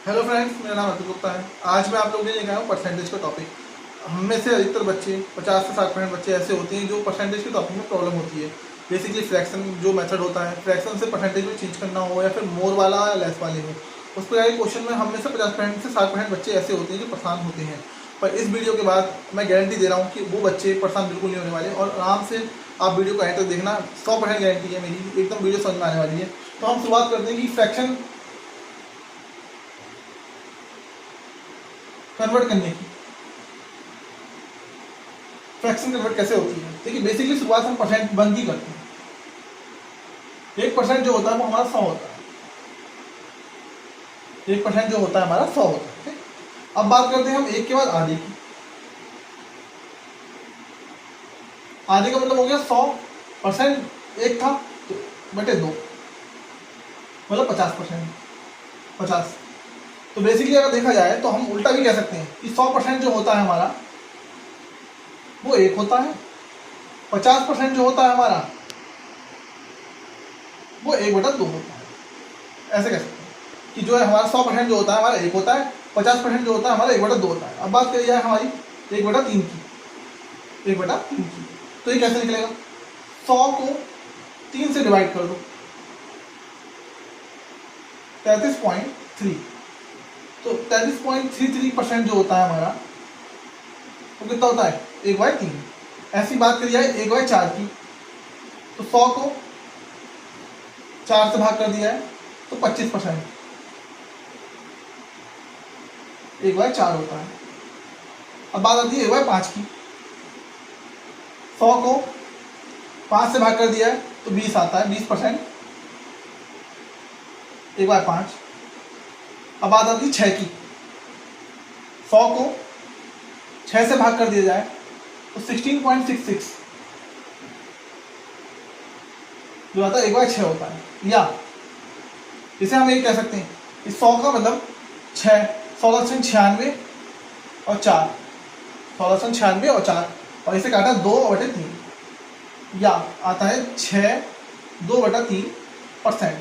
Hello friends, मेरा नाम अतुल गुप्ता है। आज मैं आप लोगों के लिए लेकर आया हूँ परसेंटेज का टॉपिक। हम में से अधिकतर बच्चे 50 से 60% बच्चे ऐसे होते हैं जो परसेंटेज के टॉपिक में प्रॉब्लम होती है। बेसिकली फ्रैक्शन जो मेथड होता है, फ्रैक्शन से परसेंटेज में चेंज करना हो या फिर मोर वाला या लेस वाले हो, उस पर क्वेश्चन में हम में से 50% से 60% बच्चे ऐसे होते हैं जो परेशान होते हैं। पर इस वीडियो के बाद मैं गारंटी दे रहा हूँ कि वो बच्चे परेशान बिल्कुल नहीं होने वाले और आराम से आप वीडियो को एंड तक देखना। 100% गारंटी है मेरी, एकदम वीडियो समझ में आने वाली है। तो हम शुरुआत करते हैं कि फ्रैक्शन कन्वर्ट करने की। फ्रैक्शन कन्वर्ट कैसे होती है? देखिए, बेसिकली शुरुआत हम परसेंट वन की करते हैं। 1% जो होता है वो हमारा 100 होता है। 1% जो होता है हमारा 100 होता है। ठीक? अब बात करते हैं हम एक के बाद आधे की। आधे का मतलब हो गया 100%। एक था तो बटे 2 मतलब 50%। 50। तो बेसिकली अगर देखा जाए तो हम उल्टा भी कह सकते हैं कि 100% जो होता है हमारा वो 1 होता है। 50% जो होता है हमारा वो 1/2 होता है। ऐसे कह सकते हैं कि जो है हमारा 100% जो होता है हमारा 1 होता है, 50% जो होता है हमारा 1/2 होता है। अब बात करी जाए हमारी 1/3 की। 1/3 की तो ये कैसे निकलेगा? 100 को 3 से डिवाइड कर दो, 33.3। तो 33.33% जो होता है हमारा वो कितना होता है? 1/3। ऐसी बात करी जाए 1/4 की, तो 100 को 4 से भाग कर दिया है तो 25%। 1/4 होता है। अब बात आती है 1/5 की। 100 को 5 से भाग कर दिया है तो 20 आता है, 20%। 1/5। अब बात आती है 6 की। 100 को 6 से भाग कर दिया जाए तो 16.66 जो आता है 1/6 होता है। या इसे हम ये कह सकते हैं कि 100 का मतलब 6, 1696 और 4, 1696 और 4, और इसे काटा 2/3, या आता है 6 2/3%।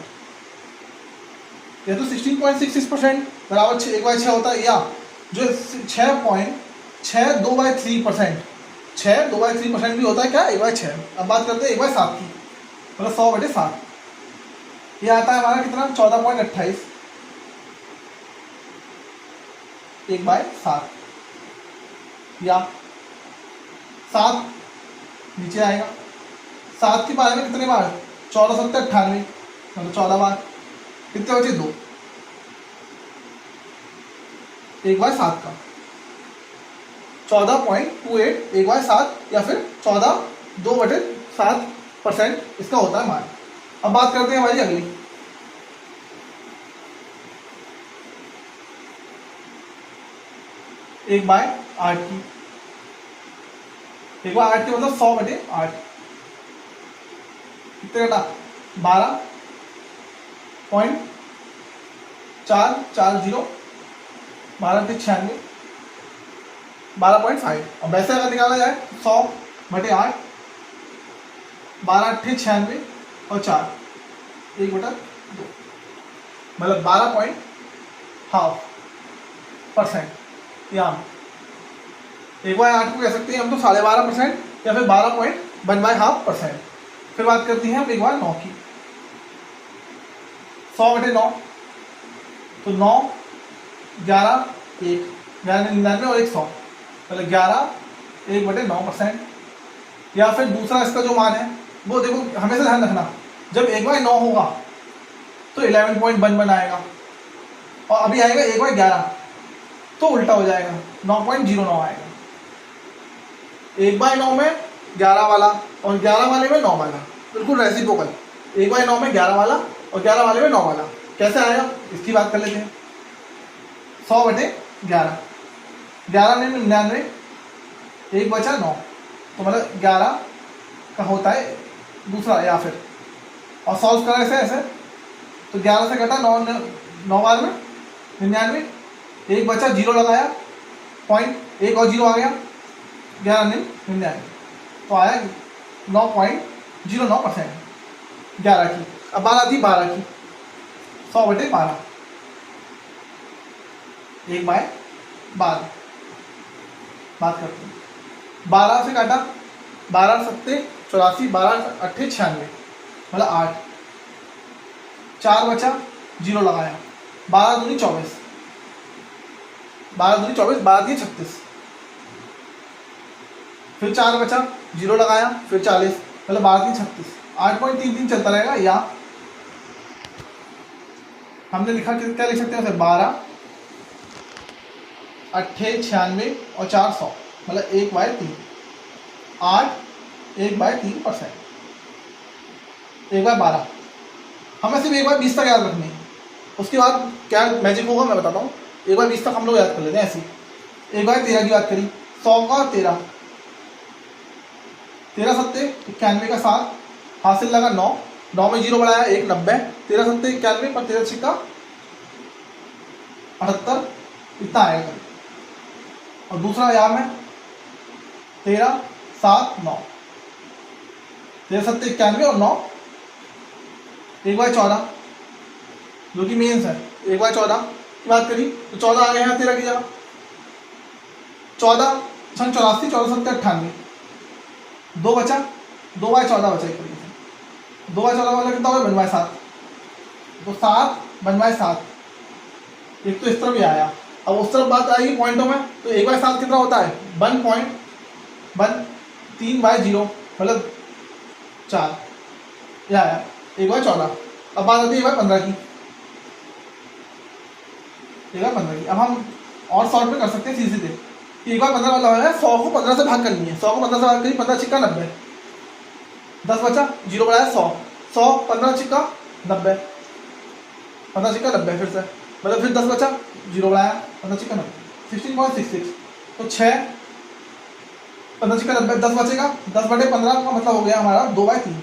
या तो 16.66% बराबर 1/6 होता है, या जो 6.6 2/3%, 6 2/3% भी होता है क्या? 1/6। अब बात करते हैं 1/7 की, मतलब 100/7। ये आता है हमारा कितना? 14.28। 1/7 या 7 नीचे आएगा। 7 के बारे में कितने बार? 14 7 98, मतलब 14 बार। कितने बचे? 2। 1/7 का 14.28 1/7, या फिर 14 2/7% इसका होता है मान। अब बात करते हैं हमारी अगली। एक बाय 8 की। 1/8 की मतलब 100/8। कितने घटा? 12.440, 12×96, 12.5। अब वैसे अगर निकाला जाए 100/8, 12×96 और 4, 1/2, मतलब 12.5%। या 1/8 को कह सकते हैं हम तो 12.5%, या फिर 12.1/2%। फिर बात करती हैं हम 1/9 की। 100/9 तो 9, 11, 1, 99 और 100, मतलब 11 1/9%। या फिर दूसरा इसका जो मान है वो देखो, हमेशा ध्यान रखना, जब 1/9 होगा तो 11.11 आएगा, और अभी आएगा 1/11 तो उल्टा हो जाएगा, 9.09 आएगा। 1/9 में 11 वाला और 11 वाले में 9 वाला, बिल्कुल रेसिप्रोकल। 1/9 में 11 वाला और 11 वाले में 9 वाला। कैसे आएगा इसकी बात कर लेते हैं। 100/11, 11 में 99, 1 बचा 9, तो मतलब 11 का होता है दूसरा, या फिर और सॉल्व करें ऐसे तो 11 से घटा 9, 9 बार में 99, 1 बचा, 0 लगाया, पॉइंट 1 और 0 आ गया, 11 99, तो आया 9.09%। 11 की। अब बात आती है 12 की। 100/12, 1/12 बात करते हैं। 12 से काटा, 12 सत्ते 84, 12 अट्ठे 96, मतलब 8, 4 बचा, 0 लगाया, 12 दूनी 24, 12 दूनी 24, 12 दिए 36, फिर 4 बचा, 0 लगाया, फिर 40, मतलब 12 दिए 36, 8.33 चलता रहेगा। या हमने लिखा कि क्या लिख सकते हैं उसे, 12 अट्ठे 96 और 4 100, मतलब 1/3, 8 1/3%, 1/12। हमें सिर्फ 1/20 तक याद रखनी है, उसके बाद क्या मैजिक होगा मैं बताता हूँ। 1/20 तक हम लोग याद कर लेते हैं ऐसी। 1/13 की बात करी, 100 का 13, 13 सत्ते 91 का 7, हासिल लगा 9, 9 में 0 बढ़ाया 1, 90, 13 सत्ते 91 पर 13 छिक्का 78, इतना आएगा। और दूसरा यहाँ में 13 7 9, 13 सत्ते 91 और 9, 1/14 जो कि मेंस है। 1/14 की बात करी तो 14 आ गए हैं 13 की जगह, 14 छंग 84, 14 सत्ते 98, 2 बचा, 2/14 बचा एक तरीके से। 2/14 वाला कितना होगा, 1/7, तो 7 1/7, एक तो इस तरफ भी आया। अब उस तरफ बात आएगी पॉइंटों में, तो 1/7 कितना होता है, 1.13/0, मतलब 4, यह आया 1/14। अब बात आती है 1/15 की, 1/15 की। अब हम और शॉर्ट में कर सकते हैं सीधे सीधे। 1/15 वाला है 100 को 15 से भाग करनी है, 100 को 15 से भाग करी, 15 छिक्का 90, 10 बचा, 0 बढ़ाया 100, 100 15 छिक्का 90, 15 छिक्का 90, फिर से मतलब फिर 10 बचा, 0 बढ़ाया, 15 छिक्का 90, 16.66, तो 6 15 छिक्का 90, 10 बचेगा, 10/15 का मतलब हो गया हमारा 2/3।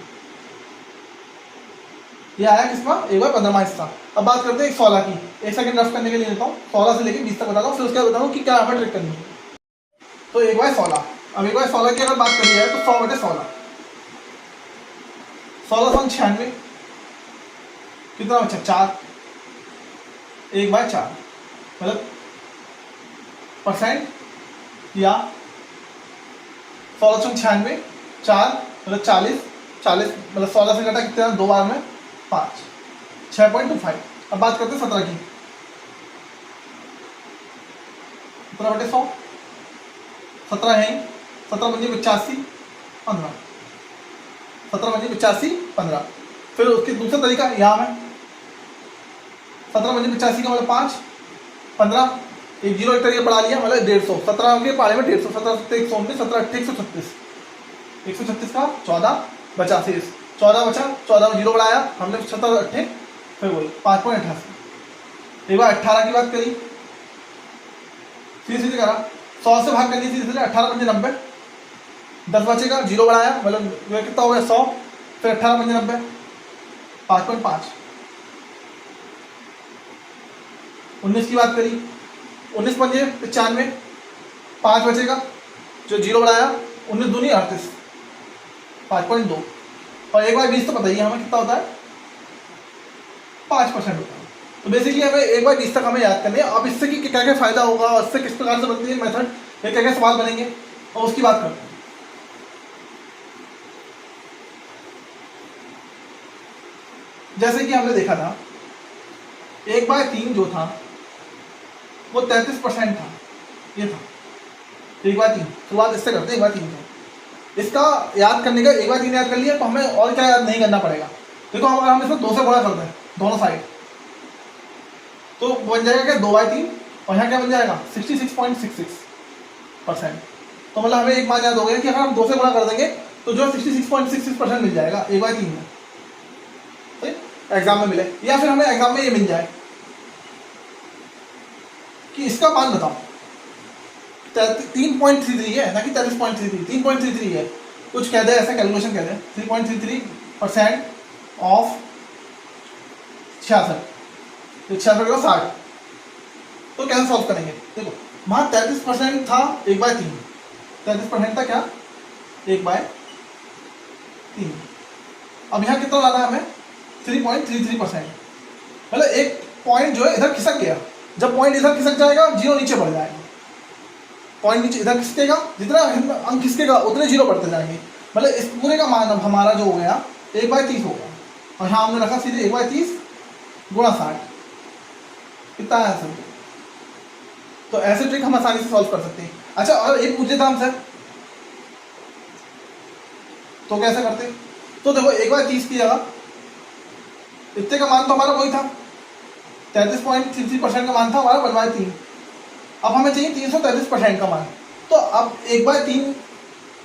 ये आया किसका, 1/15 हिस्सा। अब बात करते हैं 16 की, एक सेकंड रफ करने के लिए लेता हूँ, 16 से लेके 20 तक बताता हूँ, फिर उसके बाद बताऊँ कि क्या हमें ट्रिक करनी है। तो 1/16, अब 1/16 की अगर बात करी जाए तो 100/16, 1696, कितना बचा 4, 1/4, मतलब परसेंट, या 1696 4 मतलब 40, 40 मतलब 16 से घटा कितना, 2 बार में 5, 6.25। अब बात करते हैं 17 की, 17/100, 17 है, 17 पंजे 85 15, 17 पंजे 85 15। फिर उसके दूसरा तरीका यहाँ में 17 पंजे 85 का मतलब 5, 15, एक 0 एक तरीके बढ़ा लिया, मतलब 150, 17 के पाले में 150, 17 सत्ते 119, 17 अट्ठे 136, 136 का 14 बचा, शेष 14 बचा, 14 में 0 बढ़ाया हमने, 17 अट्ठे फिर वही 5.88। एक बार 18 की बात करी, सीधे सीधे करा, 100 से भाग करनी सीधे सीधे, 18 पंजे 90, 10 बचेगा, 0 बढ़ाया, मतलब कितना हो गया 100, फिर 18 पंजे 90, 5.5। 19 की बात करी, 19 पंजे 95, 5 बचेगा, जो 0 बढ़ाया, 19 दूनी 38, 5.2। और 1/20 तो पता ही है हमें कितना होता है, 5% होता है। तो बेसिकली हमें 1/20 तक हमें याद करनी है। अब इससे कि क्या क्या फायदा होगा और इससे किस प्रकार से बनती है मेथड, या क्या क्या सवाल बनेंगे, और उसकी बात करते हैं। जैसे कि हमने देखा था 1/3 जो था वो 33% था, ये था 1/3। शुरुआत इससे करते हैं 1/3 का। इसका याद करने का 1/3 याद कर लिया तो हमें और क्या याद नहीं करना पड़ेगा। देखो अगर हम इसको 2 से गुणा करते हैं दोनों साइड, तो बन जाएगा क्या 2/3, और यहाँ क्या बन जाएगा 66.66%। तो मतलब हमें एक बात याद हो गया कि अगर हम 2 से गुणा कर देंगे तो जो 66.66% मिल जाएगा 1/3 में, एग्जाम में मिले, या फिर हमें एग्जाम में ये मिल जाए कि इसका मान बताओ 3.33 है ना कि 33.33, 3.33 है, कुछ कह दे ऐसा कैलकुलेशन कह दे, 3.33% ऑफ 66, तो 66 का 60, तो कैसे सॉल्व करेंगे। देखो वहाँ 33% था 1/3, 33% था क्या 1/3। अब यहाँ कितना लाना है हमें 3.33%, मतलब एक पॉइंट जो है इधर खिसक गया, जब पॉइंट इधर खिसक जाएगा जीरो नीचे बढ़ जाएगा, पॉइंट नीचे इधर खिसकेगा, जितना अंक खिसकेगा उतने जीरो बढ़ते जाएंगे। मतलब इस पूरे का मान अब हमारा जो हो गया 1/30 होगा, और यहाँ हमने रखा सीधे 1/30 गुणा 60, कितना आया सर? तो ऐसे ट्रिक हम आसानी से सॉल्व कर सकते हैं। अच्छा, और एक पूछ लेता हमसे, तो कैसे करते? तो देखो 1/30 की जगह इतने का मान तो हमारा वही था, 33.33% का मान था हमारा 1/3। अब हमें चाहिए 333% का मान। तो अब 1/3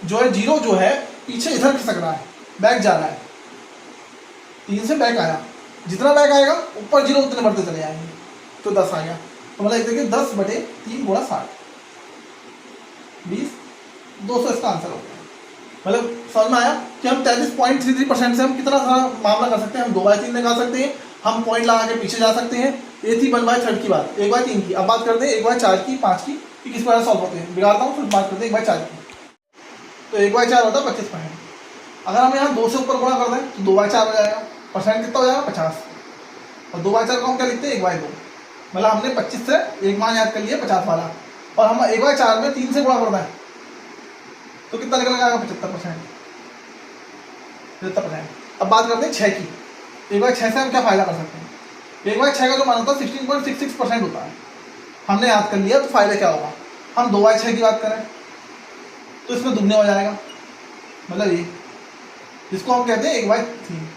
जो है, जीरो जो है पीछे इधर खिसक रहा है, बैक जा रहा है, 3 से बैक आया, जितना बैक आएगा ऊपर जीरो उतने बढ़ते चले जाएंगे, तो 10 आ गया। तो मतलब देखिए 10/3 गुणा 60, 20, 200 इसका आंसर हो गया। मतलब समझ में आया कि हम 33.33% से हम कितना सारा मामला कर सकते हैं। हम 2/3 निकाल सकते हैं, हम पॉइंट लगा के पीछे जा सकते हैं। ये थी 1/3 की बात, 1/3 की। अब बात करते हैं 1/4 की, 5 की, कि किस प्रकार सॉल्व होते हैं। बिगाड़ता हूँ, फिर बात करते हैं 1/4 की। तो 1/4 होता है 25%। अगर हम यहाँ 2 से ऊपर गुणा कर दें तो 2/4 हो जाएगा, परसेंट कितना हो जाएगा 50, और 2/4 को हम क्या लिखते हैं 1/2। मतलब हमने 25 से एक मान याद कर लिया 50 वाला, और हम 1/4 में 3 से गुणा कर दें तो कितना निकल जाएगा 75%। अब बात करते हैं 6 की। 1/6 से हम क्या फायदा कर सकते हैं? 1/6 का जो मान होता है 16.66% होता है, हमने याद कर लिया। तो फायदा क्या होगा? हम 2/6 की बात करें तो इसमें दुगने हो जाएगा, मतलब ये जिसको हम कहते हैं 1/3।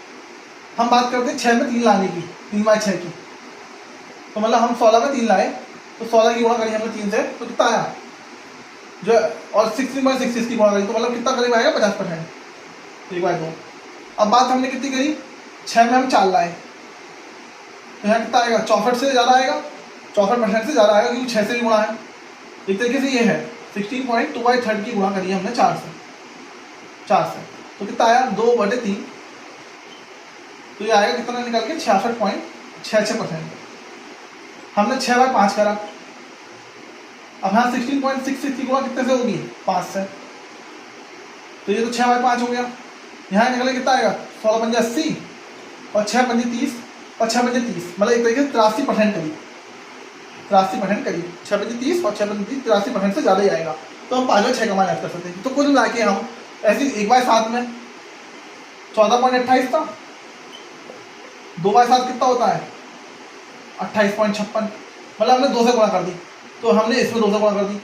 हम बात करते हैं 6 में 3 लाने की, 3/6 की। तो मतलब हम 16 में 3 लाए, तो 16 की गुणा करी हमने 3 से, तो कितना आया जो, और 16.66 की गुणा करी तो मतलब कितना करीब आएगा 50%, 1/2। अब बात हमने कितनी करी? 6 में हम 4 लाए, तो यहाँ कितना आएगा? 64 से ज़्यादा आएगा, 64% से ज़्यादा आएगा, क्योंकि 6 से भी गुणा है। एक तरीके से ये है 16.2/3 की गुणा करी हमने 4 से, तो कितना आया 2/3। तो ये आएगा कितना निकल के 66.66%। हमने 6/5 करा। अब यहाँ 16.66 की गुणा कितने से होगी? 5 से, तो ये तो 6/5 हो गया। यहाँ निकले कितना आएगा? 16×5 80, और 6×5 30, और 6×5 30, मतलब एक तरीके से 83% करीब, 83% करीब। 6×5 30 और 6×5 30, 83% से ज़्यादा ही आएगा। तो हम 5/6 का मान याद कर सकते हैं। तो कुल मिला के हम ऐसे 1/7 में 14.28 था, 2/7 कितना होता है? 28.56, मतलब हमने 2 से गुणा कर दी, तो हमने इसमें 2 से गुणा कर दी।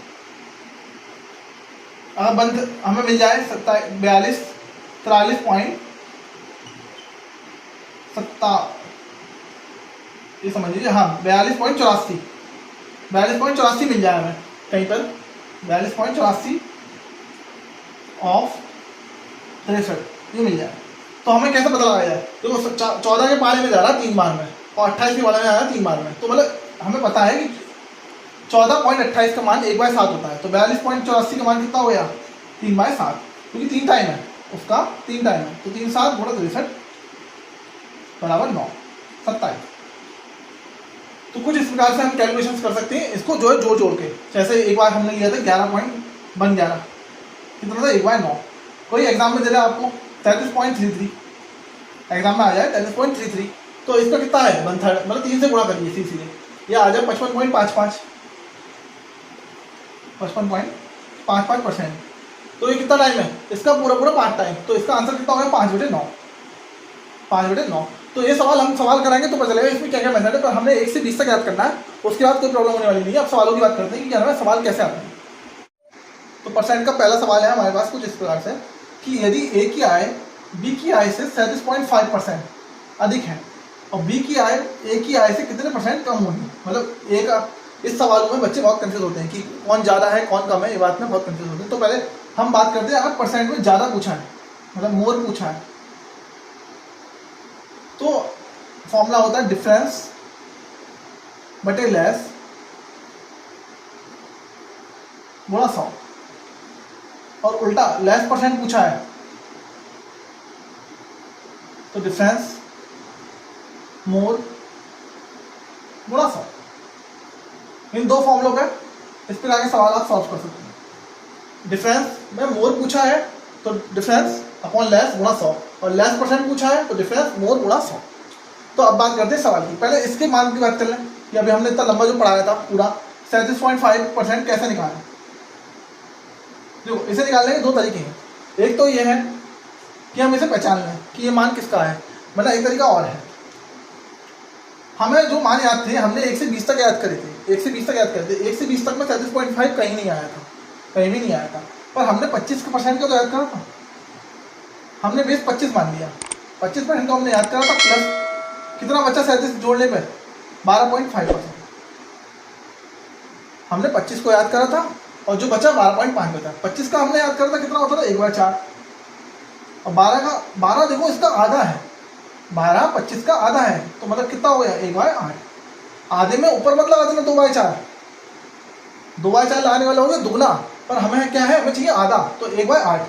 अगर बंद हमें मिल जाए 43.7, ये समझ लीजिए, हाँ 42.84 मिल जाए हमें कहीं पर, 42.84 ऑफ 63 ये मिल जाए। तो हमें कैसे पता लगाया जाए? तो 14 के पाले में जा रहा है 3 बार में, और 28 के पाले में जा रहा है 3 बार में। तो मतलब हमें पता है कि 14.28 का मान 1/7 होता है। तो 42.84 का मान कितना हो गया? 3/7, क्योंकि 3 टाइम है उसका, 3 टाइम है। तो 3 7 गुणा 63 बराबर 9, 27। तो कुछ इस प्रकार से हम कैलकुलेशन कर सकते हैं इसको, जो है जोड़ के। जैसे एक बार हमने लिया था 11.11, कितना था? 1/9। कोई एग्जाम में दे रहा है आपको 33.33, एग्जाम में आ जाए 33.33, तो इसका कितना है? 1/3, मतलब 3 से गुणा करिए सीधे, ये आ जाए 55.55, 55.55%। तो ये कितना टाइम है? इसका पूरा 5 टाइम। तो इसका आंसर कितना होगा? 5/9, 5/9। तो ये सवाल हम सवाल कराएंगे तो पता चलेगा इसमें क्या क्या मेथड है। पर हमने 1 से 20 तक याद करना है, उसके बाद कोई प्रॉब्लम होने वाली नहीं है। अब सवालों की बात करते हैं कि क्या हमें सवाल कैसे आते हैं। तो परसेंट का पहला सवाल है हमारे पास कुछ इस प्रकार से कि यदि ए की आय बी की आय से 37.5% अधिक है, और बी की आय ए की आय से कितने % कम होगी। मतलब ए का, इस सवालों में बच्चे बहुत कंफ्यूज होते हैं कि कौन ज़्यादा है कौन कम है, ये बात में बहुत कंफ्यूज होते हैं। तो पहले हम बात करते हैं, अगर परसेंट में ज़्यादा पूछा है, मतलब मोर पूछा है, तो फॉर्मूला होता है डिफरेंस बटे लेस गुणा 100, और उल्टा लेस % पूछा है तो डिफरेंस मोर गुणा 100। इन दो फॉर्मूलों का इस प्रकार के सवाल आप सॉल्व कर सकते हैं। डिफरेंस में मोर पूछा है तो डिफरेंस अपॉन लेस गुणा 100, और लेस % पूछा है तो डिफरेंस मोर गुणा 100। तो अब बात करते हैं सवाल की। पहले इसके मान की बात कर लें। कि अभी हमने इतना लंबा जो पढ़ाया था पूरा 37.5% कैसे निकालें। देखो इसे निकालने के दो तरीके हैं। एक तो ये है कि हम इसे पहचान लें कि ये मान किसका है, मतलब एक तरीका और है। हमें जो मान याद थे हमने 1 से 20 तक याद करे थे, 1 से 20 तक याद करे थे। 1 से 20 तक में 37.5 कहीं नहीं आया था, कहीं भी नहीं आया था। पर हमने 25% का तो याद करा था, हमने बेस 25 मान लिया। 25% का हमने याद करा था, प्लस कितना बचा 37 जोड़ने पर 12.5%। हमने 25 को याद करा था और जो बचा 12.5 बचा। 25 का हमने याद करा था कितना होता था 1/4, और 12 देखो इसका आधा है, 12 25 का आधा है, तो मतलब कितना हो गया 1/8। आधे में ऊपर मत लगा देना 2/4, 2/4 लगाने वाला हो गया दुगना, पर हमें क्या है, हमें चाहिए आधा, तो 1/8।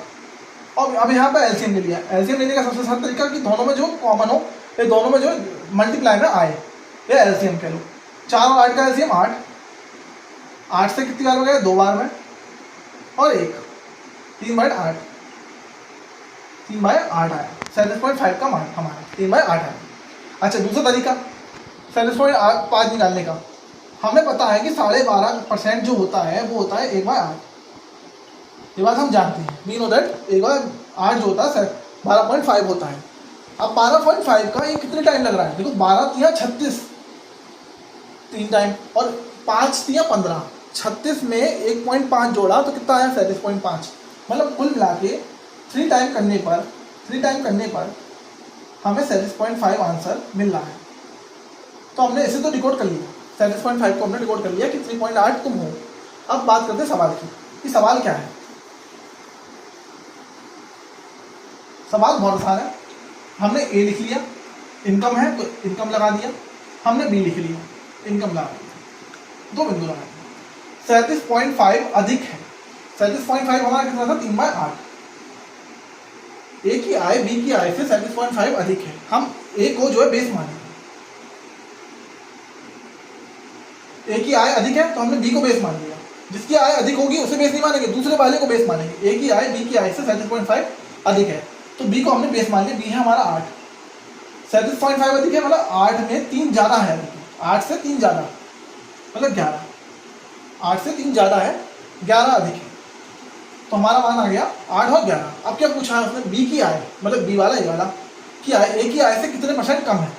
और अब यहाँ पर एलसीएम ले लिया। एलसीएम लेने का सबसे आसान तरीका कि दोनों में जो कॉमन हो, ये दोनों में जो मल्टीप्लाई में आए, ये एलसीएम कह लो। 4 और 8 का एलसीएम 8, 8 से कितनी बार में गया 2 बार में, और 1 3/8, 3/8 आया। 37.5 का मान हमारा 3/8 आया। अच्छा दूसरा तरीका 37.5 निकालने का, हमें पता है कि 12.5% जो होता है वो होता है 1/8। ये बात हम जानते हैं, वी नो दैट 1/8 जो होता है 12.5 होता है। अब 12.5 का ये कितने टाइम लग रहा है, देखो 12 × 36 3 टाइम, और 5 × 15 36 में 1.5 जोड़ा तो कितना आया 37.5। मतलब कुल मिला के 3 टाइम करने पर हमें 37.5 आंसर मिल रहा है। तो हमने इसे तो डिकोड कर लिया, 37.5 को हमने डिकोड कर लिया कि 3.8 तुम हो। अब बात करते हैं सवाल की, कि सवाल क्या है। सवाल बहुत आसान है। हमने ए लिख लिया, इनकम है तो इनकम लगा दिया, हमने बी लिख लिया, इनकम लगा दिया, 2 बिंदु लगा दिया। 37.5 अधिक है, 37.5 हमारा कितना था 3/8। ए की आय बी की आय से 37.5 अधिक है, हम ए को जो है बेस मानेंगे। ए की आय अधिक है तो हमने बी को बेस मान लिया, जिसकी आय अधिक होगी उसे बेस नहीं मानेंगे, दूसरे वाले को बेस मानेंगे। ए की आय बी की आय से 37.5 अधिक है तो बी को हमने बेस मान लिया, बी है हमारा 8। 37.5 अधिक है मतलब 8 में 3 ज़्यादा है, 8 से 3 ज़्यादा मतलब 11, 8 से 3 ज़्यादा है, 11 अधिक है, तो हमारा मान आ गया 8 और 11। अब क्या पूछा है उसने, बी की आय मतलब बी वाला ए वाला की आय ए की आय से कितने % कम है,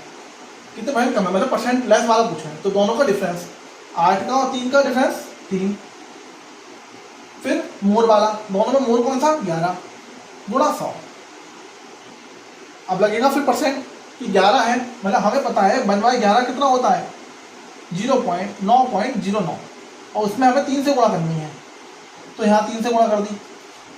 कितने % कम है, मतलब परसेंट लेस वाला पूछा है। तो दोनों का डिफरेंस 8 का और 3 का डिफरेंस 3, फिर मोर वाला, दोनों में मोर कौन सा 11 गुणा 100। अब लगेगा फिर परसेंट कि 11 है, मतलब हमें पता है 1/11 कितना होता है 0.909, और उसमें हमें 3 से गुणा करनी है, तो यहाँ 3 से गुणा कर दी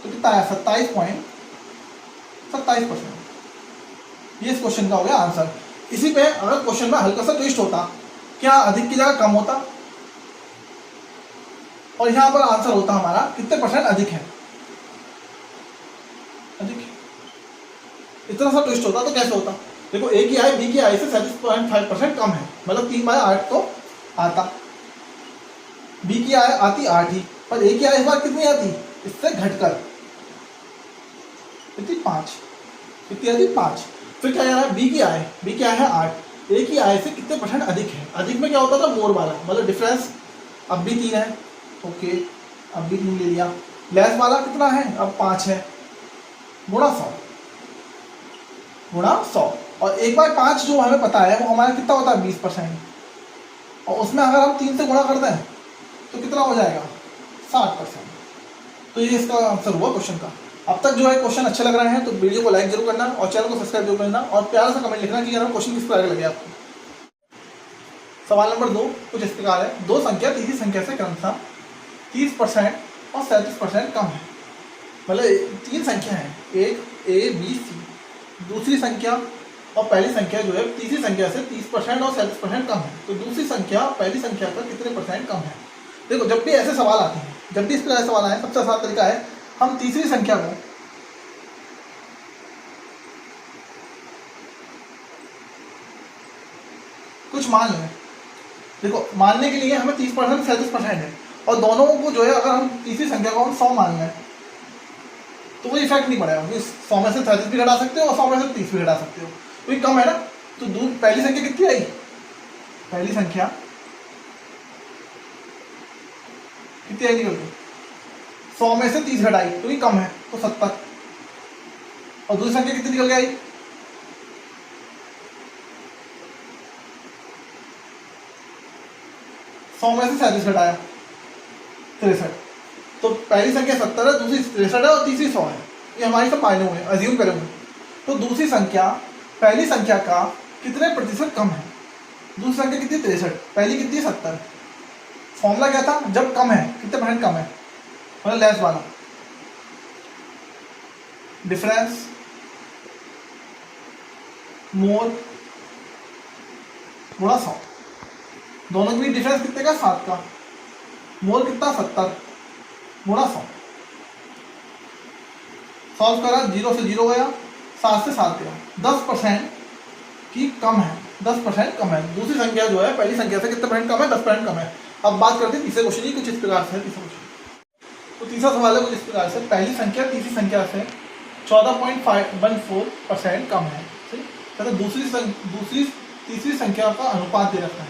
तो कितना आया 27.27%। ये इस क्वेश्चन का हो गया आंसर। इसी पे अगर क्वेश्चन में हल्का सा ट्विस्ट होता, क्या अधिक की जगह कम होता, और यहाँ पर आंसर होता हमारा कितने % अधिक है, अधिक है। इतना सा ट्विस्ट होता तो कैसे होता, देखो ए की आय बी की आय से 37.5% कम है, मतलब 3/8 तो आता, बी की आय आती 8 ही, पर ए की आय इस बार कितनी आती, इससे घटकर कितनी 5, कितनी आती 5। फिर क्या है बी की आय है 8, ए की आय से कितने % अधिक है, अधिक में क्या होता था मोर वाला, मतलब डिफरेंस अब भी 3 है, ओके अब भी 3 ले लिया, लेस वाला कितना है अब 5 है, गुणा 100, और 1/5 जो हमें पता है वो हमारा कितना होता है 20%, और उसमें अगर हम 3 से गुणा करते हैं तो कितना हो जाएगा 60%। तो ये इसका आंसर हुआ क्वेश्चन का। अब तक जो है क्वेश्चन अच्छे लग रहे हैं तो वीडियो को लाइक जरूर करना और चैनल को सब्सक्राइब जरूर करना, और प्यारा सा कमेंट लिखना कि यार क्वेश्चन किस प्रकार लगे आपको। सवाल नंबर 2 कुछ इस प्रकार है, 2 संख्या तीसरी संख्या से क्रमशः 30% और 37% कम है, मतलब 3 संख्या है, एक ए बी सी, दूसरी संख्या और पहली संख्या जो है तीसरी संख्या से 30% और 37% कम है, तो दूसरी संख्या पहली संख्या का कितने % कम है। देखो जब भी ऐसे सवाल आते हैं, जब भी इस प्रकार सवाल आए, सबसे आसान तरीका है हम तीसरी संख्या को कुछ मान लें। देखो मानने के लिए हमें 30% 37% है, और दोनों को जो है अगर हम तीसरी संख्या को हम 100 मान लें तो कोई इफेक्ट नहीं पड़ेगा, क्योंकि 100 में से 37 भी घटा सकते हो और 100 में से 30 भी घटा सकते हो, क्योंकि कम है ना। तो पहली संख्या कितनी आई, पहली संख्या कितनी आई निकल गई? 100 में से 30 घटाई तो ये कम है तो 70। और दूसरी संख्या कितनी निकल के आई? 100 में से 37 घटाया 63। तो पहली संख्या 70 है, दूसरी 63 है और तीसरी 100 है। ये हमारी सब मायने हुए, अज्यूम करेंगे। तो दूसरी संख्या पहली संख्या का कितने प्रतिशत कम है? दूसरी संख्या कितनी? 63। पहली कितनी? 70। फॉर्मूला क्या था? जब कम है कितने परसेंट कम है, मतलब लेस वाला। डिफरेंस मोर गुणा 100। दोनों के बीच डिफरेंस कितने का? 7 का। मोर कितना? 70 गुणा 100। सॉल्व करा, 0 से 0 गया, 7 से 7 गया, 10% की कम है, 10% कम है। दूसरी संख्या जो है पहली संख्या से कितने परसेंट कम है? 10% कम है। अब बात करते हैं तीसरे क्वेश्चन की। कुछ इस प्रकार से है तीसरा क्वेश्चन। तो तीसरा सवाल है कुछ इस प्रकार से, पहली संख्या तीसरी संख्या से 14.14% कम है। तथा दूसरी तीसरी संख्या का अनुपात दे रखा है।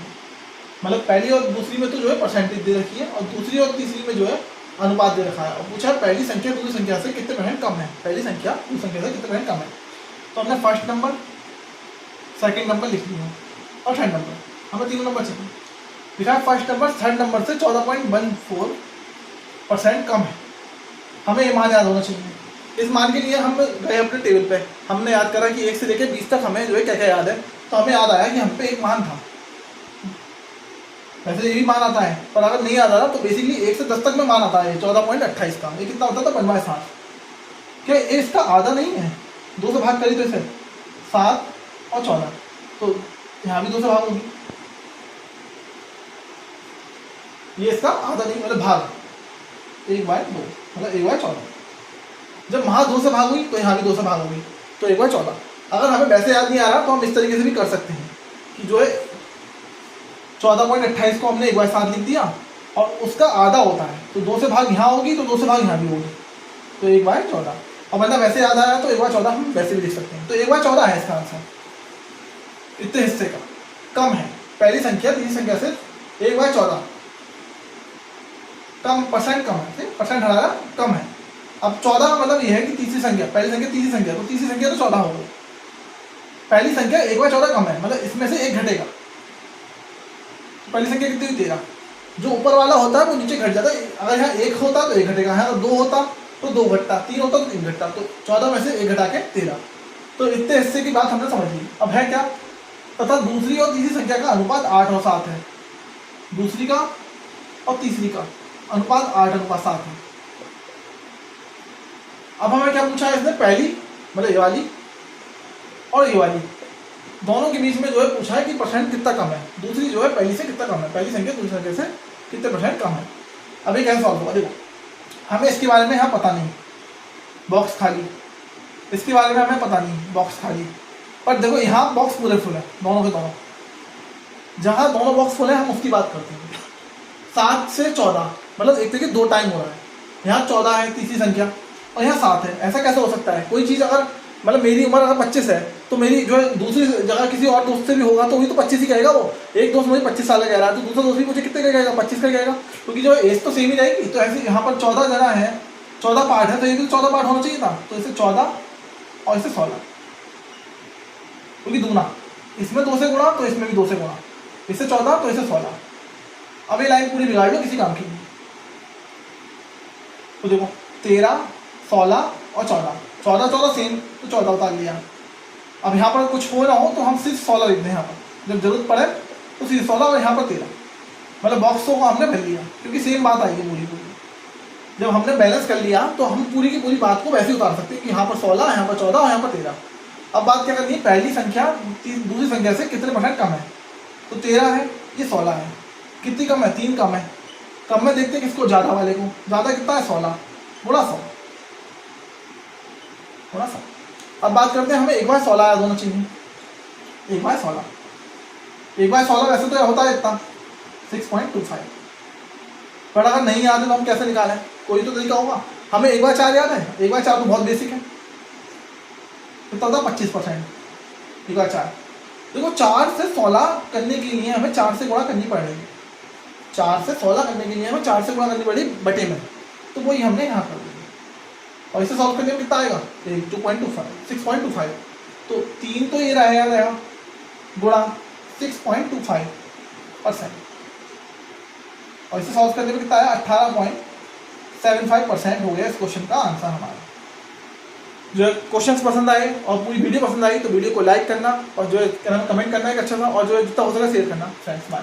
मतलब पहली और दूसरी में तो जो है परसेंटेज दे रखी है और दूसरी और तीसरी में जो है अनुपात दे रखा है। और पूछा पहली संख्या दूसरी संख्या से कितने परसेंट कम है, पहली संख्या दूसरी संख्या से कितने परसेंट कम है। तो हमने फर्स्ट नंबर, सेकंड नंबर लिख लिया और थर्ड नंबर, हमें तीनों नंबर चाहिए। लिखा है फर्स्ट नंबर थर्ड नंबर से 14.14% कम है। हमें ये मान याद होना चाहिए। इस मान के लिए हम गए अपने टेबल पे, हमने याद करा कि 1 से लेकर 20 तक हमें जो है क्या क्या याद है। तो हमें याद आया कि हम पे एक मान था, वैसे ये भी मान आता है, पर अगर नहीं याद आ रहा तो बेसिकली 1 से 10 तक में मान आता है 14.28 का। ये कितना होता था? 1/7। क्या ये इसका आधा नहीं है? 2 से भाग करी तो इसे 7 और 14, तो यहाँ भी 2 से भाग होगी। ये इसका आधा नहीं, मतलब भाग 1/2, मतलब 1/14। जब वहाँ 2 से भाग हुई तो यहाँ भी 2 से भाग होगी, तो 1/14। अगर हमें वैसे याद नहीं आ रहा तो हम इस तरीके से भी कर सकते हैं कि जो है 14.28 को हमने 1/7 लिख दिया और उसका आधा होता है, तो 2 से भाग यहाँ होगी तो 2 से भाग यहाँ भी होगी, तो 1/14। और मतलब वैसे याद आया तो 1/14 हम वैसे भी लिख सकते हैं। तो 1/14 है इसका आंसर। इतने हिस्से का कम है पहली संख्या तीसरी संख्या से 1/14 कम, परसेंट कम है, परसेंट हमारा कम है। अब 14 मतलब ये है कि तीसरी संख्या, पहली संख्या तीसरी संख्या, तो तीसरी संख्या तो 14 हो गई। पहली संख्या 1/14 कम है, मतलब इसमें से 1 घटेगा। पहली संख्या कितनी हुई? 13। जो ऊपर वाला होता है वो नीचे घट जाता है। अगर यहाँ 1 होता तो 1 घटेगा, यहाँ 2 होता तो 2 घटता, 3 होता तो 3 घटता, तो 14 में से 1 घटा के 13। तो इतने हिस्से की बात हमने समझ ली। अब है क्या? तथा दूसरी और तीसरी संख्या का अनुपात 8 और 7 है। दूसरी का और तीसरी का अनुपात 8:7 है। अब हमें क्या पूछा है इसने? पहली मतलब ये वाली और ये वाली दोनों के बीच में जो है पूछा है कि परसेंट कितना कम है। दूसरी जो है पहली से कितना कम है, पहली संख्या दूसरी संख्या से कितने परसेंट कम है। अभी कैसे सॉल्व होगा? देखो, हमें इसके बारे में यहाँ पता नहीं, बॉक्स खाली। इसके बारे में हमें पता नहीं, बॉक्स खाली। पर देखो यहाँ बॉक्स पूरे फुल है, दोनों के दोनों। जहाँ दोनों बॉक्स फुल है हम उसकी बात करते हैं। 7 से 14 मतलब एक तरीके 2 टाइम हो रहा है। यहाँ 14 है तीसरी संख्या और यहाँ 7 है। ऐसा कैसे हो सकता है? कोई चीज़ अगर मतलब मेरी उम्र अगर 25 है तो मेरी जो है दूसरी जगह किसी और दोस्त से भी होगा तो वही तो 25 ही कहेगा वो। एक दोस्त मुझे 25 साल का कह रहा है तो दूसरा दोस्त भी मुझे कितने का कहेगा? 25 का कहेगा, क्योंकि जो एज तो सेम ही रहेगी। तो ऐसे यहाँ पर 14 जना है, 14 पार्ट है, तो ये भी 14 पार्ट होना चाहिए था। तो इसे 14 और इसे 16, क्योंकि दूना इसमें 2 से गुणा तो इसमें भी 2 से गुणा, इससे 14 तो इसे 16। अब ये लाइन पूरी बिगाड़ लो किसी काम की। तो देखो 13, 16 और 14, 14 सेम, तो 14 उतार लिया। अब यहाँ पर कुछ हो ना हो तो हम सिर्फ 16 लिख दें यहाँ पर, जब जरूरत पड़े तो सिर्फ 16 और यहाँ पर 13, मतलब बॉक्स को हमने भर लिया, क्योंकि सेम बात आई है पूरी पूरी। जब हमने बैलेंस कर लिया तो हम पूरी की पूरी बात को वैसे ही उतार सकते हैं कि यहाँ पर 16, यहाँ पर 14 और यहाँ पर 13। अब बात क्या करनी है? पहली संख्या दूसरी संख्या से कितने परसेंट कम है? तो 13 है, ये 16 है। कितनी कम है? 3 कम है। कम में देखते हैं किसको? ज़्यादा वाले को। ज़्यादा कितना है? 16 गुणा 100, गुणा 100। अब बात करते हैं, हमें 1/16 याद होना चाहिए। 1/16, 1/16 वैसे तो होता है इतना 6.25, पर अगर नहीं याद है तो हम कैसे निकालें? कोई तो तरीका होगा। हमें 1/4 याद है, 1/4 तो बहुत बेसिक है, कितना होता है? 25%। 1/4 देखो, 4 से 16 करने के लिए हमें 4 से गुणा करनी पड़ेगी। 4 से 16 करने के लिए हमें 4 से गुणा करनी पड़ी बटे में, तो वही हमने यहाँ कर दिया। और इसे सॉल्व करने में कितना आएगा, 2.25 6.25, तो 3 तो ये रहेगा गुणा 6.25%, और इसे सॉल्व करने में कितना आया 18.75% हो गया इस क्वेश्चन का आंसर हमारा। जो है क्वेश्चंस पसंद आए और पूरी वीडियो पसंद आई तो वीडियो को लाइक करना, और जो है कमेंट करना एक अच्छा सा, और जो है जितना हो सके शेयर करना। Friends bye.